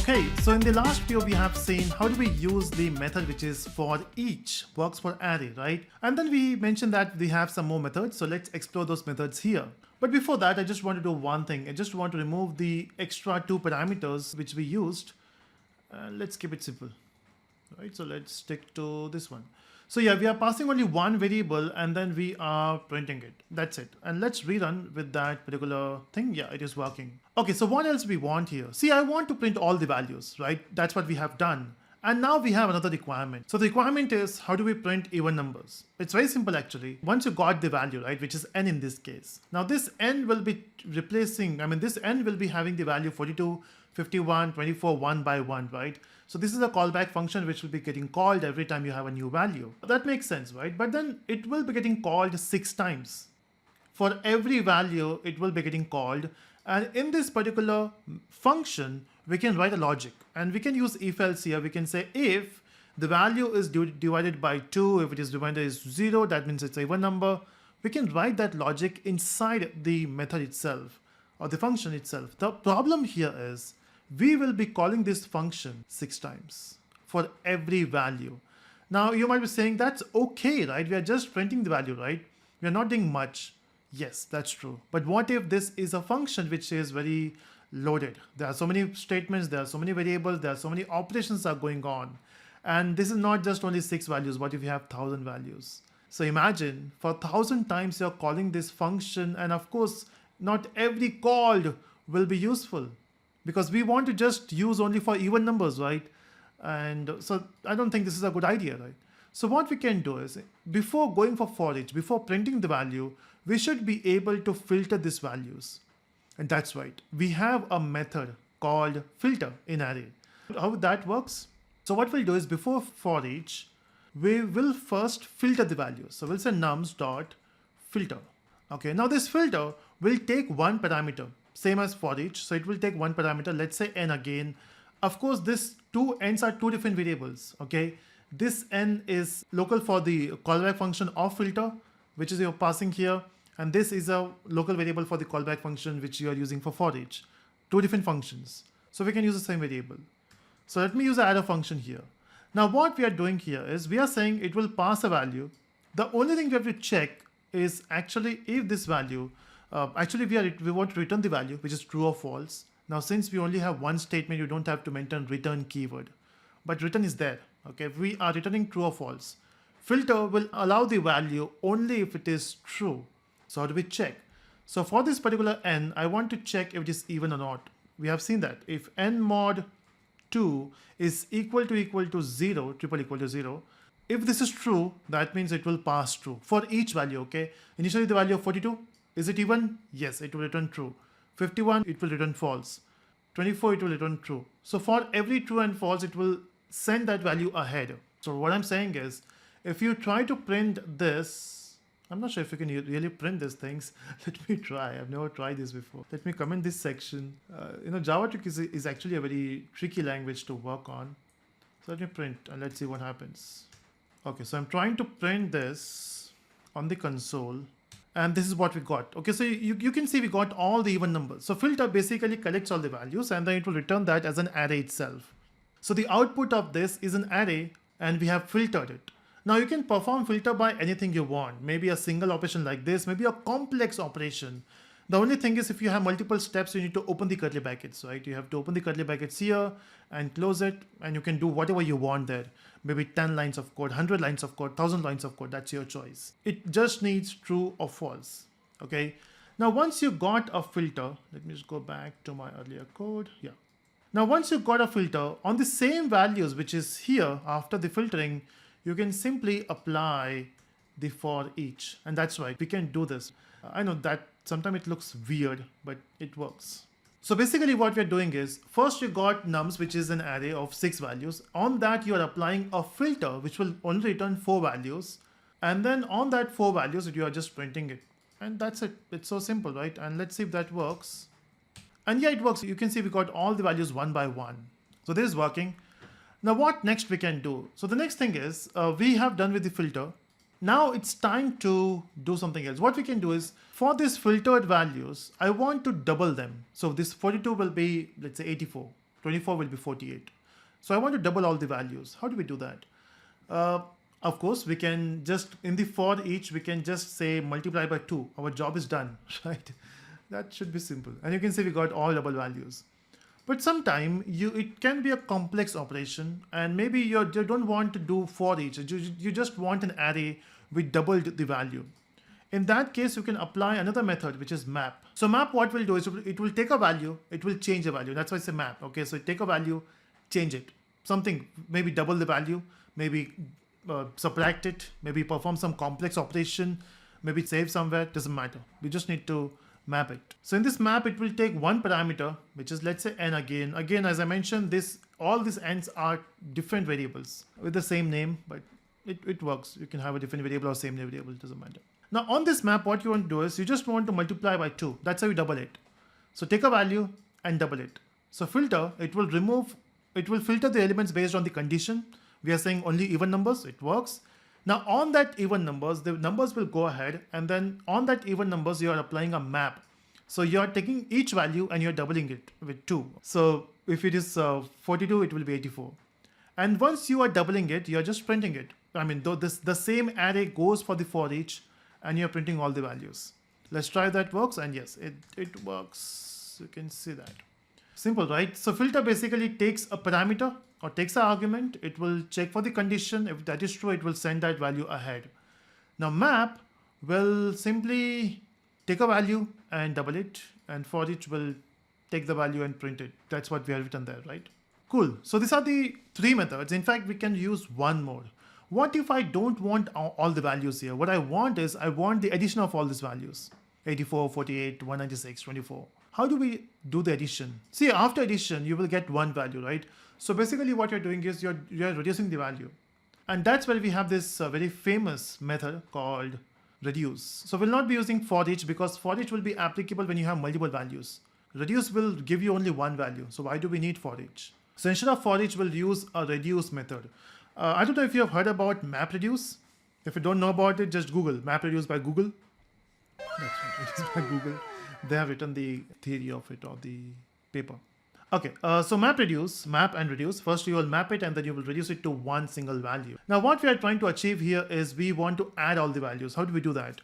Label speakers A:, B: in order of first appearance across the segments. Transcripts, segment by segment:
A: Okay, so in the last video we have seen how do we use the method which is for each, works for array, right? And then we mentioned that we have some more methods, so let's explore those methods here. But before that, I just want to do one thing. I just want to remove the extra two parameters which we used. Let's keep it simple, right? So let's stick to this one. So yeah, we are passing only one variable and then we are printing it. That's it. And let's rerun with that particular thing. Yeah, it is working. Okay, so what else we want here? See, I want to print all the values, right? That's what we have done. And now we have another requirement. So the requirement is how do we print even numbers? It's very simple actually. Once you got the value, right, which is n in this case. Now this n will be replacing, this n will be having the value 42, 51, 24, 1 by 1, right? So this is a callback function which will be getting called every time you have a new value. That makes sense, right? But then it will be getting called 6 times. For every value, it will be getting called. And in this particular function, we can write a logic. And we can use if else here. We can say if the value is divided by 2, if it is divided is 0, that means it's an even number. We can write that logic inside the method itself or the function itself. The problem here is we will be calling this function 6 times for every value. Now you might be saying that's okay, right? We are just printing the value, right? We are not doing much. Yes, that's true. But what if this is a function which is very loaded? There are so many statements, there are so many variables, there are so many operations are going on. And this is not just only 6 values. What if you have 1,000 values? So imagine for 1,000 times you're calling this function, and of course, not every called will be useful because we want to just use only for even numbers, right? And so I don't think this is a good idea, right? So what we can do is before going for each, before printing the value, we should be able to filter these values. And that's right. We have a method called filter in array. How that works? So what we'll do is before for each, we will first filter the values. So we'll say nums dot filter. Okay, now this filter will take one parameter, same as for each. So it will take one parameter, let's say n again. Of course, this two n's are two different variables, okay? This n is local for the callback function of filter, which is you're passing here. And this is a local variable for the callback function, which you are using for each. Two different functions. So we can use the same variable. So let me use the arrow function here. Now what we are doing here is we are saying it will pass a value. The only thing we have to check is actually if this value, we want to return the value, which is true or false. Now, since we only have one statement, you don't have to mention return keyword, but return is there. Okay, if we are returning true or false, filter will allow the value only if it is true. So how do we check? So for this particular n, I want to check if it is even or not. We have seen that if n mod 2 is equal to 0, triple equal to 0, if this is true, that means it will pass true for each value, okay? Initially the value of 42, is it even? Yes, it will return true. 51, it will return false. 24, it will return true. So for every true and false, it will send that value ahead. So what I'm saying is, if you try to print this, I'm not sure if you can really print these things. Let me try. I've never tried this before. Let me comment this section. JavaScript is actually a very tricky language to work on. So let me print and let's see what happens. Okay, so I'm trying to print this on the console. And this is what we got. Okay, so you can see we got all the even numbers. So filter basically collects all the values and then it will return that as an array itself. So the output of this is an array and we have filtered it. Now you can perform filter by anything you want. Maybe a single operation like this, maybe a complex operation. The only thing is if you have multiple steps, you need to open the curly brackets, right? You have to open the curly brackets here and close it, and you can do whatever you want there. Maybe 10 lines of code, 100 lines of code, 1,000 lines of code, that's your choice. It just needs true or false, okay? Now once you got a filter, let me just go back to my earlier code, yeah. Now once you got a filter, on the same values, which is here after the filtering, you can simply apply the for each. And that's right, we can do this. I know that sometimes it looks weird, but it works. So basically what we're doing is, first you got nums, which is an array of 6 values. On that you are applying a filter, which will only return 4 values. And then on that 4 values, you are just printing it. And that's it. It's so simple, right? And let's see if that works. And yeah, it works. You can see we got all the values one by one. So this is working. Now what next we can do? So the next thing is we have done with the filter. Now it's time to do something else. What we can do is for these filtered values, I want to double them. So this 42 will be, let's say 84. 24 will be 48. So I want to double all the values. How do we do that? Of course, we can just, in the for each, we can just say multiply by 2. Our job is done, right? That should be simple. And you can see we got all double values. But sometime it can be a complex operation, and maybe you don't want to do for each. You just want an array with doubled the value. In that case, you can apply another method, which is map. So map, what will do is it will take a value, it will change a value. That's why it's a map. Okay, so take a value, change it. Something, maybe double the value, maybe subtract it, maybe perform some complex operation, maybe save somewhere, doesn't matter. We just need to map it. So in this map, it will take one parameter, which is, let's say, n again. Again, as I mentioned, all these n's are different variables with the same name, but it works. You can have a different variable or same variable, it doesn't matter. Now on this map, what you want to do is you just want to multiply by 2. That's how you double it. So take a value and double it. So filter, it will filter the elements based on the condition. We are saying only even numbers, it works. Now on that even numbers, the numbers will go ahead, and then on that even numbers, you are applying a map. So you are taking each value and you're doubling it with 2. So if it is 42, it will be 84. And once you are doubling it, you're just printing it. I mean, though the same array goes for the for each, and you're printing all the values. Let's try that works, and yes, it works. You can see that. Simple, right? So filter basically takes a parameter or takes an argument. It will check for the condition. If that is true, it will send that value ahead. Now map will simply take a value and double it, and for each will take the value and print it. That's what we have written there, right? Cool. So these are the 3 methods. In fact, we can use one more. What if I don't want all the values here? What I want is, I want the addition of all these values. 84, 48, 196, 24. How do we do the addition? See, after addition, you will get one value, right? So basically what you're doing is you're reducing the value. And that's where we have this very famous method called reduce. So we'll not be using for each, because for each will be applicable when you have multiple values. Reduce will give you only one value. So why do we need for each? So instead of for each, we'll use a reduce method. I don't know if you have heard about map reduce. If you don't know about it, just Google map reduce by Google. That's right, it is by Google. They have written the theory of it, or the paper. Okay, so map and reduce. First you will map it, and then you will reduce it to one single value. Now what we are trying to achieve here is we want to add all the values. How do we do that?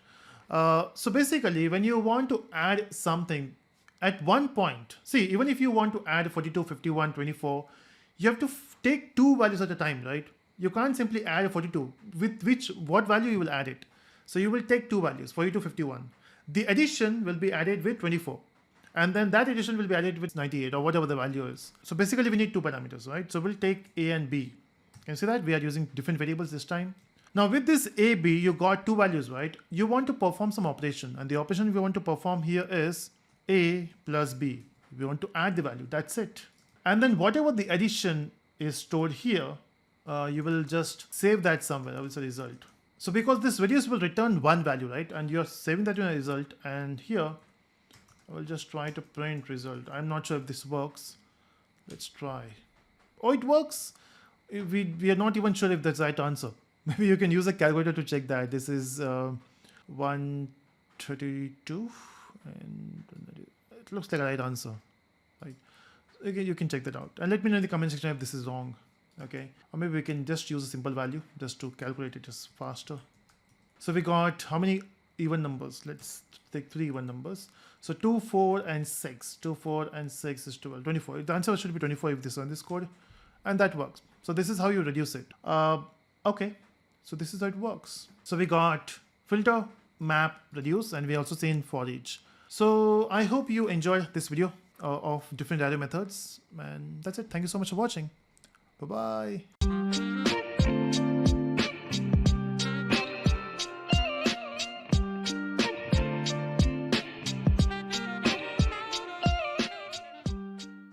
A: So basically, when you want to add something at one point, see, even if you want to add 42, 51, 24, you have to take 2 values at a time, right? You can't simply add 42. With what value you will add it? So you will take 2 values, 42, 51. The addition will be added with 24. And then that addition will be added with 98, or whatever the value is. So basically we need 2 parameters, right? So we'll take A and B. Can you see that? We are using different variables this time. Now with this A, B, you got 2 values, right? You want to perform some operation. And the operation we want to perform here is A plus B. We want to add the value, that's it. And then whatever the addition is stored here, you will just save that somewhere. I will say result. So because this reduce will return one value, right? And you're saving that in a result. And here, I will just try to print result. I'm not sure if this works. Let's try. Oh, it works. We are not even sure if that's the right answer. Maybe you can use a calculator to check that. This is 132. And it looks like a right answer. Right. Again, you can check that out. And let me know in the comment section if this is wrong. Okay, or maybe we can just use a simple value just to calculate it just faster. So we got how many even numbers? Let's take 3 even numbers. So 2, 4, and 6. 2, 4, and 6 is 12. 24. The answer should be 24 if this is on this code, and that works. So this is how you reduce it. Okay, so this is how it works. So we got filter, map, reduce, and we also seen for each. So I hope you enjoyed this video of different array methods, and that's it. Thank you so much for watching. Bye-bye.